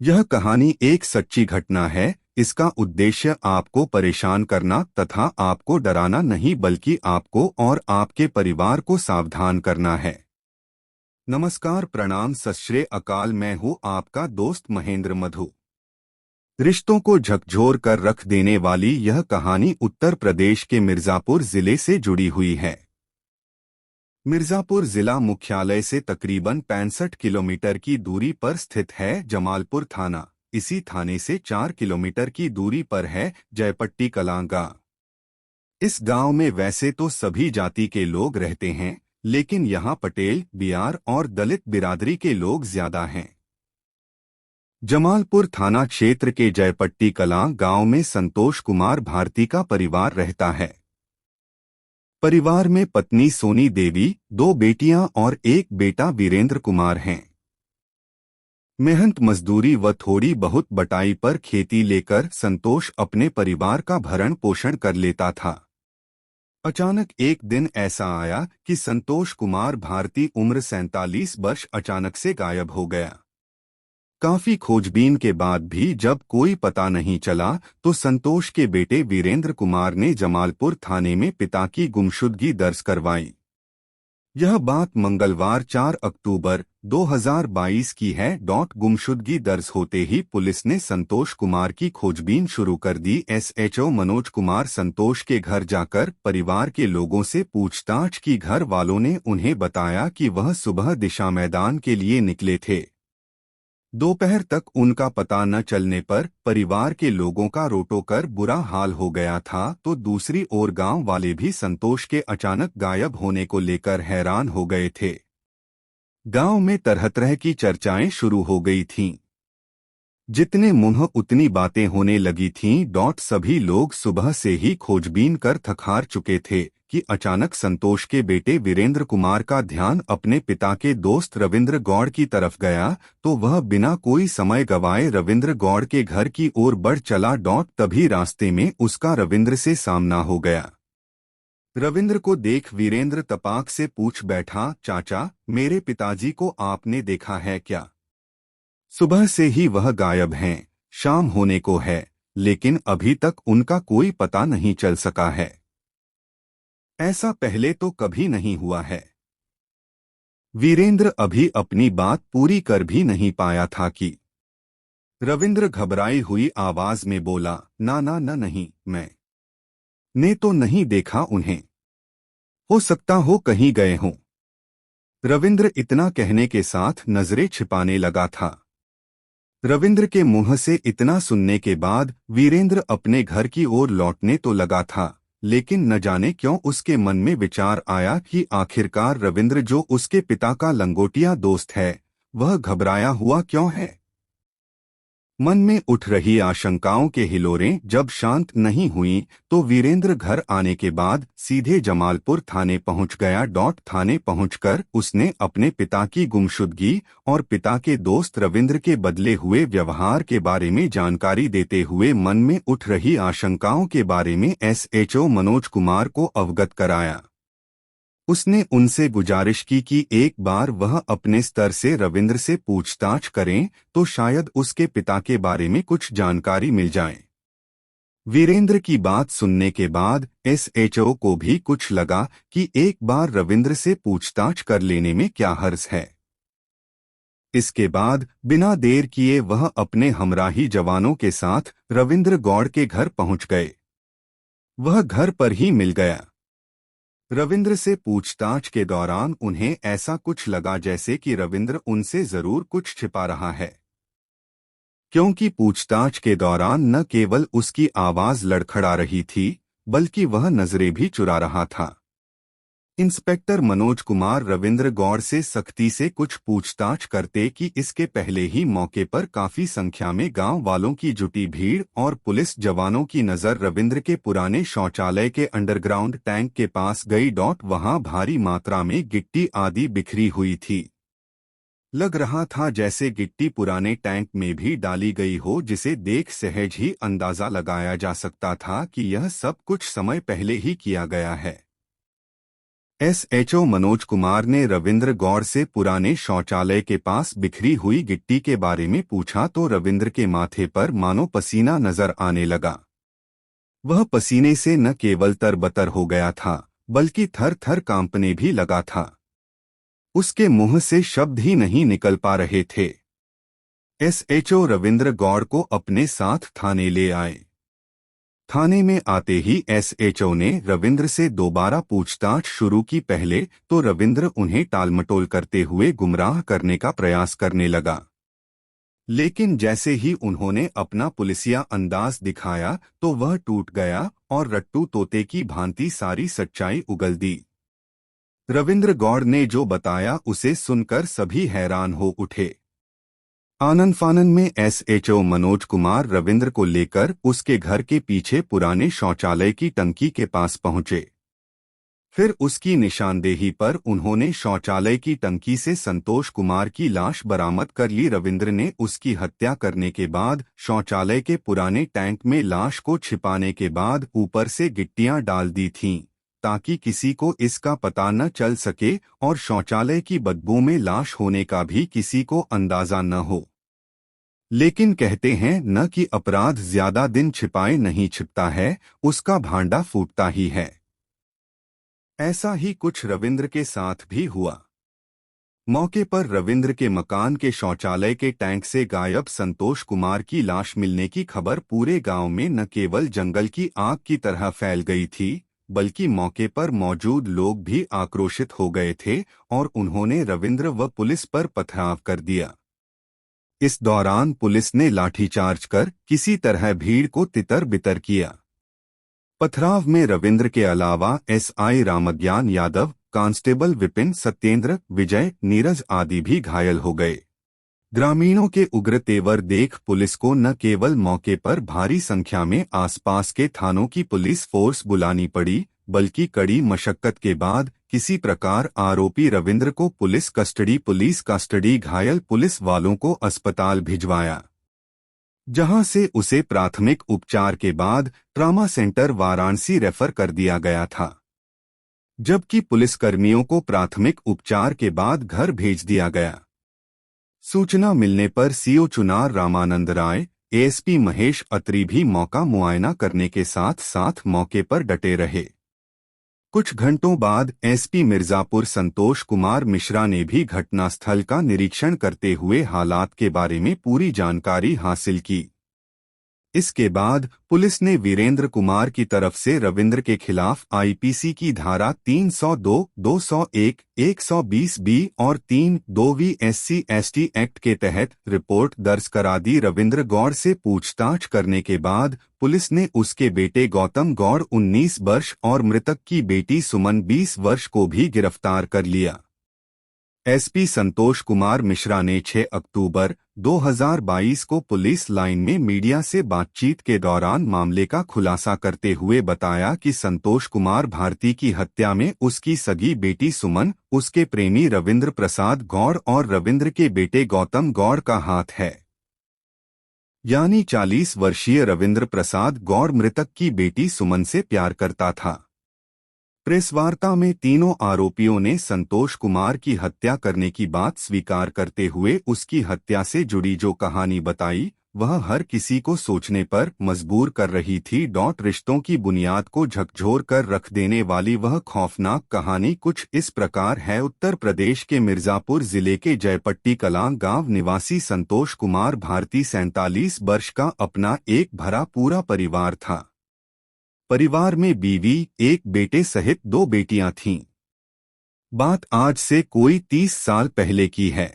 यह कहानी एक सच्ची घटना है। इसका उद्देश्य आपको परेशान करना तथा आपको डराना नहीं बल्कि आपको और आपके परिवार को सावधान करना है। नमस्कार, प्रणाम, सत श्री अकाल। मैं हूँ आपका दोस्त महेंद्र मधु। रिश्तों को झकझोर कर रख देने वाली यह कहानी उत्तर प्रदेश के मिर्जापुर जिले से जुड़ी हुई है। मिर्जापुर जिला मुख्यालय से तकरीबन 65 किलोमीटर की दूरी पर स्थित है जमालपुर थाना। इसी थाने से 4 किलोमीटर की दूरी पर है जयपट्टी कलां गांव। इस गांव में वैसे तो सभी जाति के लोग रहते हैं, लेकिन यहाँ पटेल, बियार और दलित बिरादरी के लोग ज्यादा हैं। जमालपुर थाना क्षेत्र के जयपट्टी कलां गांव में संतोष कुमार भारती का परिवार रहता है। परिवार में पत्नी सोनी देवी, 2 बेटियां और 1 बेटा वीरेंद्र कुमार हैं। मेहनत मजदूरी व थोड़ी बहुत बटाई पर खेती लेकर संतोष अपने परिवार का भरण पोषण कर लेता था। अचानक एक दिन ऐसा आया कि संतोष कुमार भारती उम्र 47 वर्ष अचानक से गायब हो गया। काफी खोजबीन के बाद भी जब कोई पता नहीं चला तो संतोष के बेटे वीरेंद्र कुमार ने जमालपुर थाने में पिता की गुमशुदगी दर्ज करवाई। यह बात मंगलवार 4 अक्टूबर 2022 की है। गुमशुदगी दर्ज होते ही पुलिस ने संतोष कुमार की खोजबीन शुरू कर दी। एसएचओ मनोज कुमार संतोष के घर जाकर परिवार के लोगों से पूछताछ की। घर वालों ने उन्हें बताया कि वह सुबह दिशा मैदान के लिए निकले थे। दोपहर तक उनका पता न चलने पर परिवार के लोगों का रोटो कर बुरा हाल हो गया था। तो दूसरी ओर गांव वाले भी संतोष के अचानक गायब होने को लेकर हैरान हो गए थे। गांव में तरह तरह की चर्चाएं शुरू हो गई थीं। जितने मुंह उतनी बातें होने लगी थीं। सभी लोग सुबह से ही खोजबीन कर थक हार चुके थे कि अचानक संतोष के बेटे वीरेंद्र कुमार का ध्यान अपने पिता के दोस्त रविंद्र गौड़ की तरफ गया तो वह बिना कोई समय गवाए रविंद्र गौड़ के घर की ओर बढ़ चला। तभी रास्ते में उसका रविंद्र से सामना हो गया। रविंद्र को देख वीरेंद्र तपाक से पूछ बैठा, चाचा, मेरे पिताजी को आपने देखा है क्या? सुबह से ही वह गायब हैं, शाम होने को है, लेकिन अभी तक उनका कोई पता नहीं चल सका है। ऐसा पहले तो कभी नहीं हुआ है। वीरेंद्र अभी अपनी बात पूरी कर भी नहीं पाया था कि रविंद्र घबराई हुई आवाज में बोला, ना ना ना नहीं, मैं ने तो नहीं देखा उन्हें। हो सकता हो कहीं गए हों। रविंद्र इतना कहने के साथ नजरें छिपाने लगा था। रविंद्र के मुंह से इतना सुनने के बाद वीरेंद्र अपने घर की ओर लौटने तो लगा था, लेकिन न जाने क्यों उसके मन में विचार आया कि आखिरकार रविंद्र जो उसके पिता का लंगोटिया दोस्त है, वह घबराया हुआ क्यों है। मन में उठ रही आशंकाओं के हिलोरें जब शांत नहीं हुईं तो वीरेंद्र घर आने के बाद सीधे जमालपुर थाने पहुंच गया। थाने पहुंचकर उसने अपने पिता की गुमशुदगी और पिता के दोस्त रविंद्र के बदले हुए व्यवहार के बारे में जानकारी देते हुए मन में उठ रही आशंकाओं के बारे में एसएचओ मनोज कुमार को अवगत कराया। उसने उनसे गुजारिश की कि एक बार वह अपने स्तर से रविंद्र से पूछताछ करें तो शायद उसके पिता के बारे में कुछ जानकारी मिल जाए। वीरेंद्र की बात सुनने के बाद एसएचओ को भी कुछ लगा कि एक बार रविंद्र से पूछताछ कर लेने में क्या हर्ज है। इसके बाद बिना देर किए वह अपने हमराही जवानों के साथ रविंद्र गौड़ के घर पहुंच गए। वह घर पर ही मिल गया। रविंद्र से पूछताछ के दौरान उन्हें ऐसा कुछ लगा जैसे कि रविंद्र उनसे जरूर कुछ छिपा रहा है, क्योंकि पूछताछ के दौरान न केवल उसकी आवाज लड़खड़ा रही थी बल्कि वह नजरें भी चुरा रहा था। इंस्पेक्टर मनोज कुमार रविंद्र गौड़ से सख्ती से कुछ पूछताछ करते कि इसके पहले ही मौके पर काफी संख्या में गांव वालों की जुटी भीड़ और पुलिस जवानों की नजर रविंद्र के पुराने शौचालय के अंडरग्राउंड टैंक के पास गई। वहां भारी मात्रा में गिट्टी आदि बिखरी हुई थी। लग रहा था जैसे गिट्टी पुराने टैंक में भी डाली गई हो, जिसे देख सहज ही अंदाजा लगाया जा सकता था कि यह सब कुछ समय पहले ही किया गया है। एसएचओ मनोज कुमार ने रविंद्र गौड़ से पुराने शौचालय के पास बिखरी हुई गिट्टी के बारे में पूछा तो रविंद्र के माथे पर मानो पसीना नजर आने लगा। वह पसीने से न केवल तरबतर हो गया था बल्कि थर थर कांपने भी लगा था। उसके मुंह से शब्द ही नहीं निकल पा रहे थे। एसएचओ रविंद्र गौड़ को अपने साथ थाने ले आए। थाने में आते ही एसएचओ ने रविंद्र से दोबारा पूछताछ शुरू की। पहले तो रविंद्र उन्हें टालमटोल करते हुए गुमराह करने का प्रयास करने लगा, लेकिन जैसे ही उन्होंने अपना पुलिसिया अंदाज दिखाया तो वह टूट गया और रट्टू तोते की भांति सारी सच्चाई उगल दी। रविंद्र गौड़ ने जो बताया उसे सुनकर सभी हैरान हो उठे। आनन फानन में एसएचओ मनोज कुमार रविंद्र को लेकर उसके घर के पीछे पुराने शौचालय की टंकी के पास पहुंचे। फिर उसकी निशानदेही पर उन्होंने शौचालय की टंकी से संतोष कुमार की लाश बरामद कर ली। रविंद्र ने उसकी हत्या करने के बाद शौचालय के पुराने टैंक में लाश को छिपाने के बाद ऊपर से गिट्टियां डाल दी थीं, ताकि किसी को इसका पता न चल सके और शौचालय की बदबू में लाश होने का भी किसी को अंदाजा न हो। लेकिन कहते हैं न कि अपराध ज्यादा दिन छिपाए नहीं छिपता है, उसका भांडा फूटता ही है। ऐसा ही कुछ रविंद्र के साथ भी हुआ। मौके पर रविंद्र के मकान के शौचालय के टैंक से गायब संतोष कुमार की लाश मिलने की खबर पूरे गांव में न केवल जंगल की आग की तरह फैल गई थी, बल्कि मौके पर मौजूद लोग भी आक्रोशित हो गए थे और उन्होंने रविंद्र व पुलिस पर पथराव कर दिया। इस दौरान पुलिस ने लाठीचार्ज कर किसी तरह भीड़ को तितर बितर किया। पथराव में रविंद्र के अलावा एसआई रामज्ञान यादव, कांस्टेबल विपिन, सत्येंद्र, विजय, नीरज आदि भी घायल हो गए। ग्रामीणों के उग्र तेवर देख पुलिस को न केवल मौके पर भारी संख्या में आसपास के थानों की पुलिस फोर्स बुलानी पड़ी, बल्कि कड़ी मशक्कत के बाद किसी प्रकार आरोपी रविंद्र को पुलिस कस्टडी घायल पुलिस वालों को अस्पताल भिजवाया, जहां से उसे प्राथमिक उपचार के बाद ट्रॉमा सेंटर वाराणसी रेफर कर दिया गया था, जबकि पुलिसकर्मियों को प्राथमिक उपचार के बाद घर भेज दिया गया। सूचना मिलने पर सीओ चुनार रामानंद राय, एएसपी महेश अत्री भी मौका मुआयना करने के साथ साथ मौके पर डटे रहे। कुछ घंटों बाद एसपी मिर्जापुर संतोष कुमार मिश्रा ने भी घटनास्थल का निरीक्षण करते हुए हालात के बारे में पूरी जानकारी हासिल की। इसके बाद पुलिस ने वीरेंद्र कुमार की तरफ से रविंद्र के खिलाफ आईपीसी की धारा 302, 201, 120 बी और 3(2) SC/ST एक्ट के तहत रिपोर्ट दर्ज करा दी। रविंद्र गौड़ से पूछताछ करने के बाद पुलिस ने उसके बेटे गौतम गौड़ 19 वर्ष और मृतक की बेटी सुमन 20 वर्ष को भी गिरफ्तार कर लिया। एसपी संतोष कुमार मिश्रा ने 6 अक्टूबर 2022 को पुलिस लाइन में मीडिया से बातचीत के दौरान मामले का खुलासा करते हुए बताया कि संतोष कुमार भारती की हत्या में उसकी सगी बेटी सुमन, उसके प्रेमी रविंद्र प्रसाद गौड़ और रविंद्र के बेटे गौतम गौड़ का हाथ है। यानी 40 वर्षीय रविंद्र प्रसाद गौड़ मृतक की बेटी सुमन से प्यार करता था। प्रेस वार्ता में तीनों आरोपियों ने संतोष कुमार की हत्या करने की बात स्वीकार करते हुए उसकी हत्या से जुड़ी जो कहानी बताई वह हर किसी को सोचने पर मजबूर कर रही थी। रिश्तों की बुनियाद को झकझोर कर रख देने वाली वह खौफनाक कहानी कुछ इस प्रकार है। उत्तर प्रदेश के मिर्जापुर जिले के जयपट्टी कलां गांव निवासी संतोष कुमार भारती 47 वर्ष का अपना एक भरा पूरा परिवार था। परिवार में बीवी, एक बेटे सहित 2 बेटियां थीं। बात आज से कोई 30 साल पहले की है।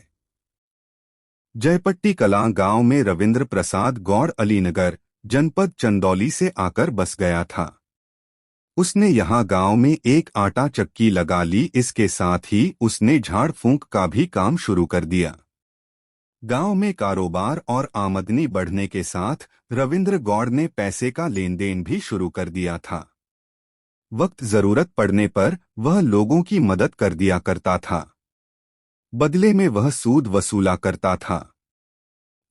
जयपट्टी कलां गांव में रविंद्र प्रसाद गौड़ अलीनगर जनपद चंदौली से आकर बस गया था। उसने यहां गांव में एक आटा चक्की लगा ली। इसके साथ ही उसने झाड़ फूंक का भी काम शुरू कर दिया। गांव में कारोबार और आमदनी बढ़ने के साथ रविंद्र गौड़ ने पैसे का लेन देन भी शुरू कर दिया था। वक्त जरूरत पड़ने पर वह लोगों की मदद कर दिया करता था, बदले में वह सूद वसूला करता था।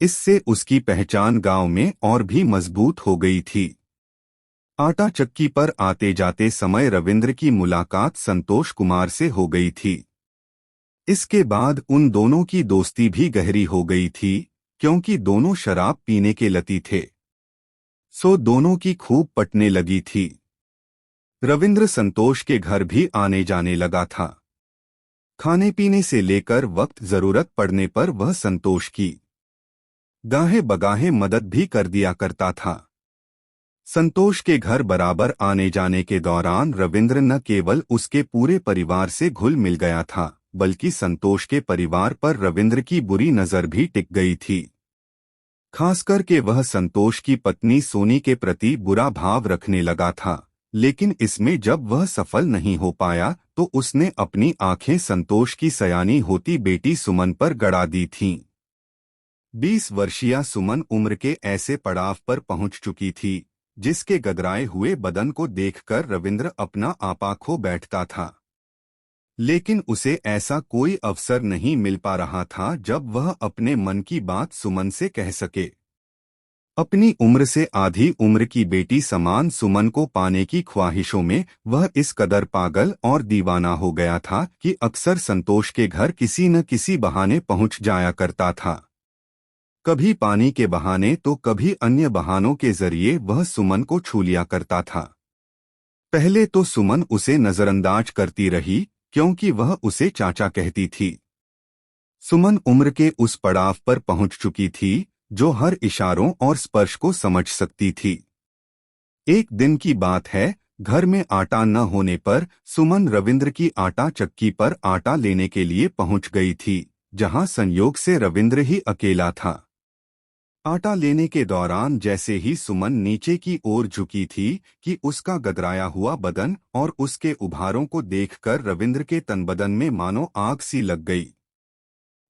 इससे उसकी पहचान गांव में और भी मजबूत हो गई थी। आटा चक्की पर आते जाते समय रविंद्र की मुलाकात संतोष कुमार से हो गई थी। इसके बाद उन दोनों की दोस्ती भी गहरी हो गई थी, क्योंकि दोनों शराब पीने के लती थे। सो दोनों की खूब पटने लगी थी। रविंद्र संतोष के घर भी आने जाने लगा था। खाने पीने से लेकर वक्त जरूरत पड़ने पर वह संतोष की गाहे बगाहे मदद भी कर दिया करता था। संतोष के घर बराबर आने जाने के दौरान रविंद्र न केवल उसके पूरे परिवार से घुल मिल गया था, बल्कि संतोष के परिवार पर रविंद्र की बुरी नजर भी टिक गई थी। खासकर के वह संतोष की पत्नी सोनी के प्रति बुरा भाव रखने लगा था, लेकिन इसमें जब वह सफल नहीं हो पाया तो उसने अपनी आंखें संतोष की सयानी होती बेटी सुमन पर गड़ा दी थीं। 20 वर्षीय सुमन उम्र के ऐसे पड़ाव पर पहुंच चुकी थी जिसके गदराए हुए बदन को देखकर रविंद्र अपना आपा खो बैठता था। लेकिन उसे ऐसा कोई अवसर नहीं मिल पा रहा था जब वह अपने मन की बात सुमन से कह सके। अपनी उम्र से आधी उम्र की बेटी समान सुमन को पाने की ख्वाहिशों में वह इस कदर पागल और दीवाना हो गया था कि अक्सर संतोष के घर किसी न किसी बहाने पहुंच जाया करता था। कभी पानी के बहाने तो कभी अन्य बहानों के जरिए वह सुमन को छू लिया करता था। पहले तो सुमन उसे नजरअंदाज करती रही, क्योंकि वह उसे चाचा कहती थी। सुमन उम्र के उस पड़ाव पर पहुंच चुकी थी जो हर इशारों और स्पर्श को समझ सकती थी। एक दिन की बात है, घर में आटा न होने पर सुमन रविंद्र की आटा चक्की पर आटा लेने के लिए पहुंच गई थी, जहां संयोग से रविंद्र ही अकेला था। आटा लेने के दौरान जैसे ही सुमन नीचे की ओर झुकी थी कि उसका गदराया हुआ बदन और उसके उभारों को देखकर रविंद्र के तनबदन में मानो आग सी लग गई।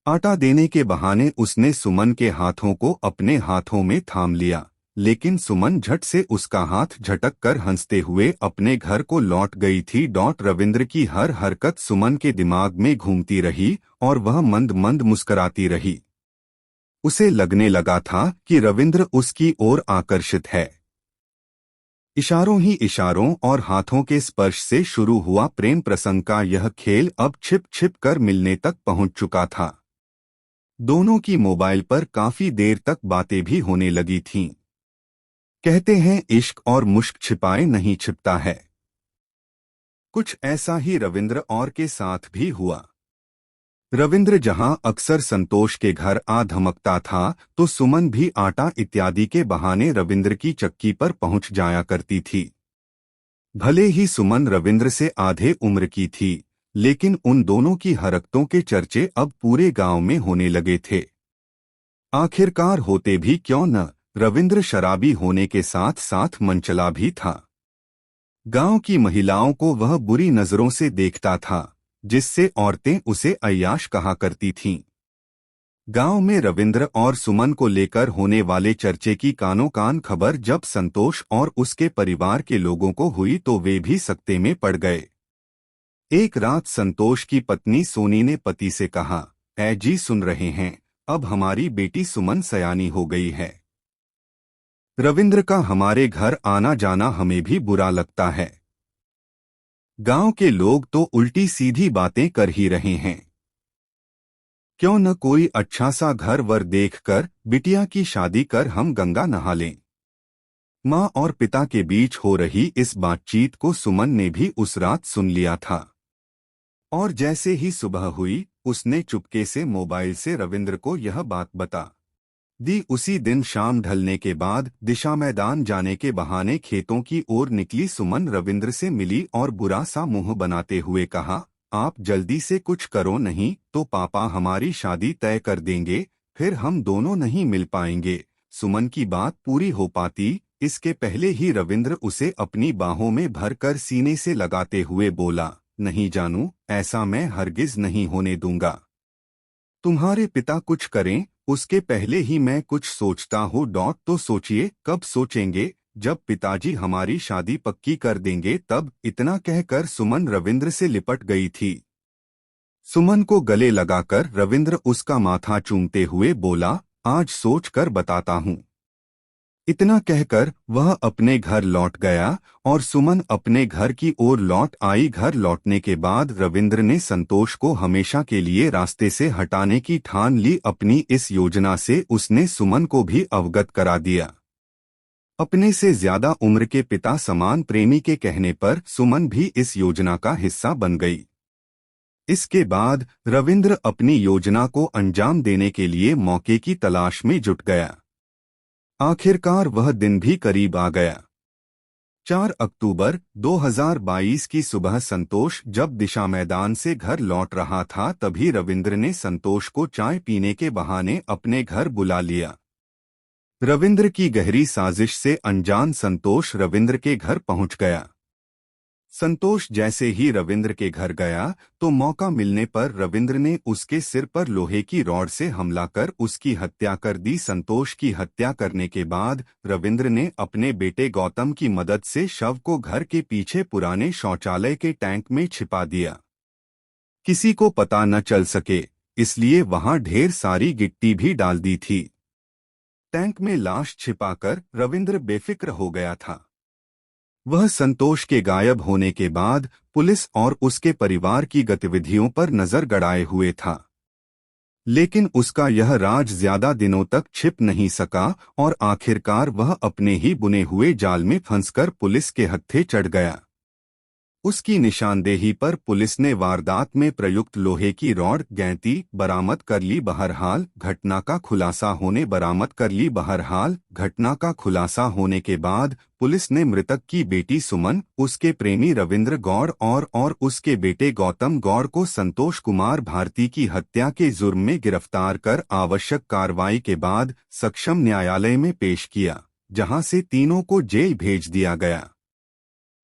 आटा देने के बहाने उसने सुमन के हाथों को अपने हाथों में थाम लिया, लेकिन सुमन झट से उसका हाथ झटक कर हंसते हुए अपने घर को लौट गई थी। रविंद्र की हर हरकत सुमन के दिमाग में घूमती रही और वह मंद मंद मुस्कराती रही। उसे लगने लगा था कि रविंद्र उसकी ओर आकर्षित है। इशारों ही इशारों और हाथों के स्पर्श से शुरू हुआ प्रेम प्रसंग का यह खेल अब छिप छिप कर मिलने तक पहुंच चुका था। दोनों की मोबाइल पर काफी देर तक बातें भी होने लगी थीं। कहते हैं इश्क और मुश्क छिपाए नहीं छिपता है। कुछ ऐसा ही रविंद्र और के साथ भी हुआ। रविंद्र जहां अक्सर संतोष के घर आ धमकता था, तो सुमन भी आटा इत्यादि के बहाने रविंद्र की चक्की पर पहुंच जाया करती थी। भले ही सुमन रविंद्र से आधे उम्र की थी, लेकिन उन दोनों की हरकतों के चर्चे अब पूरे गांव में होने लगे थे। आखिरकार होते भी क्यों न, रविंद्र शराबी होने के साथ साथ मनचला भी था। गांव की महिलाओं को वह बुरी नजरों से देखता था, जिससे औरतें उसे अय्याश कहा करती थीं। गांव में रविंद्र और सुमन को लेकर होने वाले चर्चे की कानों कान खबर जब संतोष और उसके परिवार के लोगों को हुई तो वे भी सकते में पड़ गए। एक रात संतोष की पत्नी सोनी ने पति से कहा, ऐ जी सुन रहे हैं, अब हमारी बेटी सुमन सयानी हो गई है। रविंद्र का हमारे घर आना जाना हमें भी बुरा लगता है। गांव के लोग तो उल्टी सीधी बातें कर ही रहे हैं। क्यों न कोई अच्छा सा घर वर देखकर बिटिया की शादी कर हम गंगा नहा लें। माँ और पिता के बीच हो रही इस बातचीत को सुमन ने भी उस रात सुन लिया था, और जैसे ही सुबह हुई उसने चुपके से मोबाइल से रविंद्र को यह बात बता दी। उसी दिन शाम ढलने के बाद दिशा मैदान जाने के बहाने खेतों की ओर निकली सुमन रविंद्र से मिली और बुरा सा मुंह बनाते हुए कहा, आप जल्दी से कुछ करो, नहीं तो पापा हमारी शादी तय कर देंगे, फिर हम दोनों नहीं मिल पाएंगे। सुमन की बात पूरी हो पाती इसके पहले ही रविंद्र उसे अपनी बाहों में भरकर सीने से लगाते हुए बोला, नहीं जानू, ऐसा मैं हरगिज नहीं होने दूंगा। तुम्हारे पिता कुछ करें उसके पहले ही मैं कुछ सोचता हूँ। तो सोचिए कब सोचेंगे, जब पिताजी हमारी शादी पक्की कर देंगे तब। इतना कहकर सुमन रविंद्र से लिपट गई थी। सुमन को गले लगाकर रविंद्र उसका माथा चूमते हुए बोला, आज सोच कर बताता हूँ। इतना कहकर वह अपने घर लौट गया और सुमन अपने घर की ओर लौट आई। घर लौटने के बाद रविंद्र ने संतोष को हमेशा के लिए रास्ते से हटाने की ठान ली। अपनी इस योजना से उसने सुमन को भी अवगत करा दिया। अपने से ज्यादा उम्र के पिता समान प्रेमी के कहने पर सुमन भी इस योजना का हिस्सा बन गई। इसके बाद रविंद्र अपनी योजना को अंजाम देने के लिए मौके की तलाश में जुट गया। आखिरकार वह दिन भी करीब आ गया। 4 अक्टूबर 2022 की सुबह संतोष जब दिशा मैदान से घर लौट रहा था, तभी रविंद्र ने संतोष को चाय पीने के बहाने अपने घर बुला लिया। रविंद्र की गहरी साजिश से अनजान संतोष रविंद्र के घर पहुंच गया। संतोष जैसे ही रविंद्र के घर गया तो मौका मिलने पर रविंद्र ने उसके सिर पर लोहे की रॉड से हमला कर उसकी हत्या कर दी। संतोष की हत्या करने के बाद रविंद्र ने अपने बेटे गौतम की मदद से शव को घर के पीछे पुराने शौचालय के टैंक में छिपा दिया। किसी को पता न चल सके इसलिए वहां ढेर सारी गिट्टी भी डाल दी थी। टैंक में लाश छिपाकर रविंद्र बेफिक्र हो गया था। वह संतोष के गायब होने के बाद पुलिस और उसके परिवार की गतिविधियों पर नजर गड़ाए हुए था, लेकिन उसका यह राज ज्यादा दिनों तक छिप नहीं सका और आखिरकार वह अपने ही बुने हुए जाल में फंसकर पुलिस के हत्थे चढ़ गया। उसकी निशानदेही पर पुलिस ने वारदात में प्रयुक्त लोहे की रॉड गैंती बरामद कर ली। बहरहाल घटना का खुलासा होने के बाद पुलिस ने मृतक की बेटी सुमन, उसके प्रेमी रविंद्र गौड़ और उसके बेटे गौतम गौड़ को संतोष कुमार भारती की हत्या के जुर्म में गिरफ्तार कर आवश्यक कार्रवाई के बाद सक्षम न्यायालय में पेश किया, जहां से तीनों को जेल भेज दिया गया।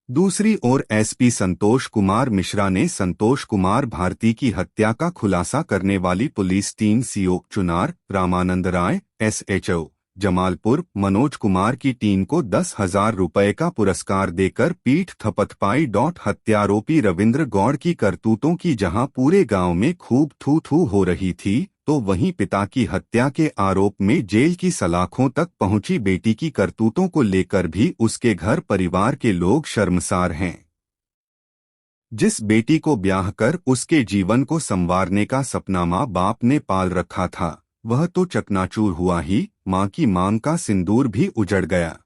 दूसरी ओर एसपी संतोष कुमार मिश्रा ने संतोष कुमार भारती की हत्या का खुलासा करने वाली police team CO Chunar, Ramanand Rai, SHO Jamalpur Manoj Kumar की टीम को 10,000 रुपए का पुरस्कार देकर पीठ थपथपाई। हत्यारोपी रविंद्र गौड़ की करतूतों की जहां पूरे गांव में खूब थू थू हो रही थी, तो वहीं पिता की हत्या के आरोप में जेल की सलाखों तक पहुंची बेटी की करतूतों को लेकर भी उसके घर परिवार के लोग शर्मसार हैं। जिस बेटी को ब्याह कर उसके जीवन को संवारने का सपना माँ बाप ने पाल रखा था, वह तो चकनाचूर हुआ ही, माँ की मांग का सिंदूर भी उजड़ गया।